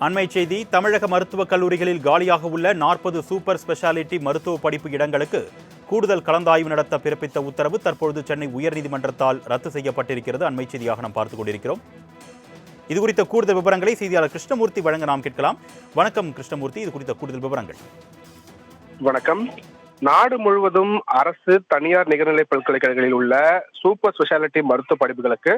அண்மை செய்தி. தமிழக மருத்துவக் கல்லூரிகளில் காலியாக உள்ள 40 சூப்பர் ஸ்பெஷாலிட்டி மருத்துவ படிப்பு இடங்களுக்கு கூடுதல் கலந்தாய்வு நடத்த பிறப்பித்த உத்தரவு தற்பொழுது சென்னை உயர்நீதிமன்றத்தால் ரத்து செய்யப்பட்டிருக்கிறது. அண்மை செய்தியாக நாம் பார்த்துக் கொண்டிருக்கிறோம். இதுகுறித்த கூடுதல் விவரங்களை செய்தியாளர் கிருஷ்ணமூர்த்தி வழங்க நாம் கேட்கலாம். வணக்கம் கிருஷ்ணமூர்த்தி, இது குறித்த கூடுதல் விவரங்கள். வணக்கம். நாடு முழுவதும் அரசு தனியார் நிகர்நிலை பல்கலைக்கழகங்களில் உள்ள சூப்பர் ஸ்பெஷாலிட்டி மருத்துவ படிப்புகளுக்கு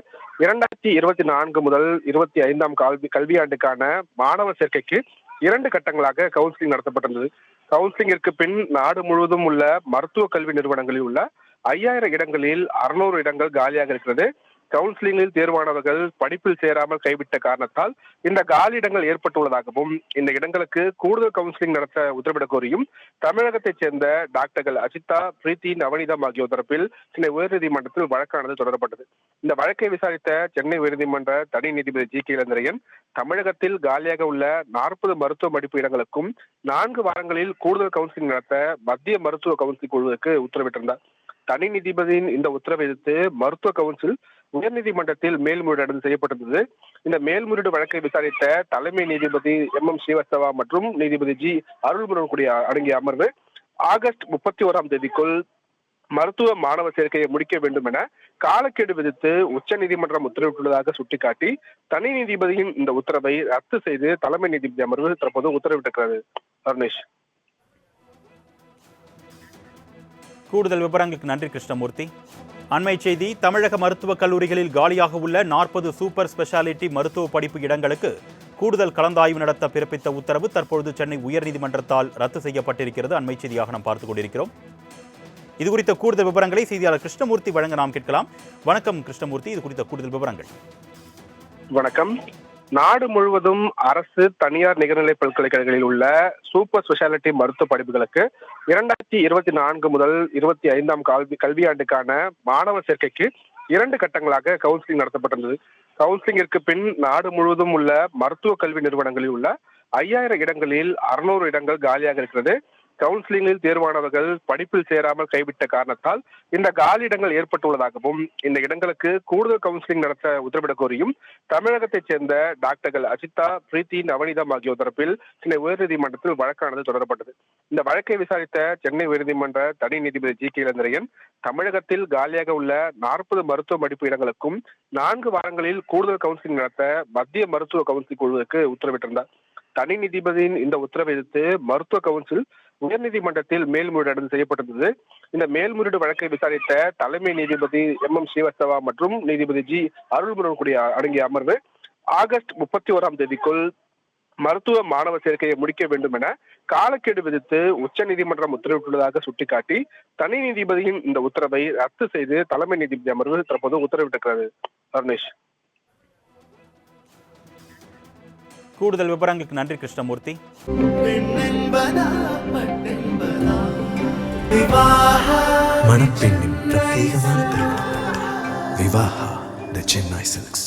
2024 முதல் 25ஆம் கல்வியாண்டுக்கான மாணவர் சேர்க்கைக்கு 2 கட்டங்களாக கவுன்சிலிங் நடத்தப்பட்டிருந்தது. கவுன்சிலிங்கிற்கு பின் நாடு முழுவதும் உள்ள மருத்துவ கல்வி நிறுவனங்களில் உள்ள 5000 இடங்களில் 600 இடங்கள் காலியாக இருக்கிறது. கவுன்சிலிங்கில் தேர்வானவர்கள் படிப்பில் சேராமல் கைவிட்ட காரணத்தால் இந்த காலி இடங்கள் ஏற்பட்டுள்ளதாகவும் இந்த இடங்களுக்கு கூடுதல் கவுன்சிலிங் நடத்த உத்தரவிடக் கோரியும் தமிழகத்தைச் சேர்ந்த டாக்டர்கள் அஜிதா, பிரீத்தி, நவநீதம் ஆகியோர் தரப்பில் சென்னை உயர்நீதிமன்றத்தில் வழக்கானது தொடரப்பட்டது. இந்த வழக்கை விசாரித்த சென்னை உயர்நீதிமன்ற தனி நீதிபதி ஜி.கே. இளந்திரையன் தமிழகத்தில் காலியாக உள்ள 40 மருத்துவ படிப்பு இடங்களுக்கும் 4 வாரங்களில் கூடுதல் கவுன்சிலிங் நடத்த மத்திய மருத்துவ கவுன்சில் குழுவுக்கு உத்தரவிட்டிருந்தார். தனி நீதிபதியின் இந்த உத்தரவை எதிர்த்து மருத்துவ கவுன்சில் உயர்நீதிமன்றத்தில் மேல்முறையீடு செய்யப்பட்டிருந்தது. இந்த மேல்முறையீடு வழக்கை விசாரித்த தலைமை நீதிபதி M.M. ஸ்ரீவத்சவா மற்றும் நீதிபதி ஜி. அருள்முருகன் கூடிய அடங்கிய அமர்வு ஆகஸ்ட் 31ஆம் தேதிக்குள் மருத்துவ மாணவர் சேர்க்கையை முடிக்க வேண்டும் என காலக்கெடு விதித்து உச்ச நீதிமன்றம் உத்தரவிட்டுள்ளதாக சுட்டிக்காட்டி தனி நீதிபதியின் இந்த உத்தரவை ரத்து செய்து தலைமை நீதிபதி அமர்வு தற்போது உத்தரவிட்டிருக்கிறது. அருணேஷ், கூடுதல் விவரங்களுக்கு நன்றி கிருஷ்ணமூர்த்தி. அண்மை செய்தி. தமிழக மருத்துவக் கல்லூரிகளில் காலியாக உள்ள 40 சூப்பர் ஸ்பெஷாலிட்டி மருத்துவ படிப்பு இடங்களுக்கு கூடுதல் கலந்தாய்வு நடத்த பிறப்பித்த உத்தரவு தற்பொழுது சென்னை உயர்நீதிமன்றத்தால் ரத்து செய்யப்பட்டிருக்கிறது. அண்மை செய்தியாக நாம் பார்த்துக் கொண்டிருக்கிறோம். இதுகுறித்த கூடுதல் விவரங்களை செய்தியாளர் கிருஷ்ணமூர்த்தி வழங்க நாம் கேட்கலாம். வணக்கம் கிருஷ்ணமூர்த்தி, இது குறித்த கூடுதல் விவரங்கள். வணக்கம். நாடு முழுவதும் அரசு தனியார் நிகர்நிலை பல்கலைக்கழகங்களில் உள்ள சூப்பர் ஸ்பெஷாலிட்டி மருத்துவ படிப்புகளுக்கு 2024 முதல் 25ஆம் கல்வியாண்டுக்கான மாணவர் சேர்க்கைக்கு 2 கட்டங்களாக கவுன்சிலிங் நடத்தப்பட்டிருந்தது. கவுன்சிலிங்கிற்கு பின் நாடு முழுவதும் உள்ள மருத்துவ கல்வி நிறுவனங்களில் உள்ள 5000 இடங்களில் 600 இடங்கள் காலியாக இருக்கிறது. கவுன்சிலிங்கில் தேர்வானவர்கள் படிப்பில் சேராமல் கைவிட்ட காரணத்தால் இந்த காலி இடங்கள் ஏற்பட்டுள்ளதாகவும் இந்த இடங்களுக்கு கூடுதல் கவுன்சிலிங் நடத்த உத்தரவிடக் கோரியும் தமிழகத்தைச் சேர்ந்த டாக்டர்கள் அஜிதா, பிரீத்தி, நவநீதம் ஆகியோர் தரப்பில் சென்னை உயர்நீதிமன்றத்தில் வழக்கானது தொடரப்பட்டது. இந்த வழக்கை விசாரித்த சென்னை உயர்நீதிமன்ற தனி நீதிபதி ஜி.கே. இளந்திரையன் தமிழகத்தில் காலியாக உள்ள 40 மருத்துவ படிப்பு இடங்களுக்கும் 4 வாரங்களில் கூடுதல் கவுன்சிலிங் நடத்த மத்திய மருத்துவ கவுன்சில் குழுவுக்கு உத்தரவிட்டிருந்தார். தனி நீதிபதியின் இந்த உத்தரவை எதிர்த்து மருத்துவ கவுன்சில் உயர்நீதிமன்றத்தில் மேல்முறையீடு செய்யப்பட்டிருந்தது. இந்த மேல்முறையீடு வழக்கை விசாரித்த தலைமை நீதிபதி M.M. ஸ்ரீவத்சவா மற்றும் நீதிபதி ஜி. அருள்முருகன் கூடிய அடங்கிய அமர்வு ஆகஸ்ட் 31ஆம் தேதிக்குள் மருத்துவ மாணவர் சேர்க்கையை முடிக்க வேண்டும் என காலக்கெடு விதித்து உச்ச நீதிமன்றம் உத்தரவிட்டுள்ளதாக சுட்டிக்காட்டி தனி நீதிபதியின் இந்த உத்தரவை ரத்து செய்து தலைமை நீதிபதி அமர்வு தற்போது உத்தரவிட்டிருக்கிறது. அருணேஷ், கூடுதல் விவரங்களுக்கு நன்றி கிருஷ்ணமூர்த்தி. மணப்பெண்ணின் பிரத்யேகமான திருமணம் விவாஹா தி சென்னை சில்க்ஸ்.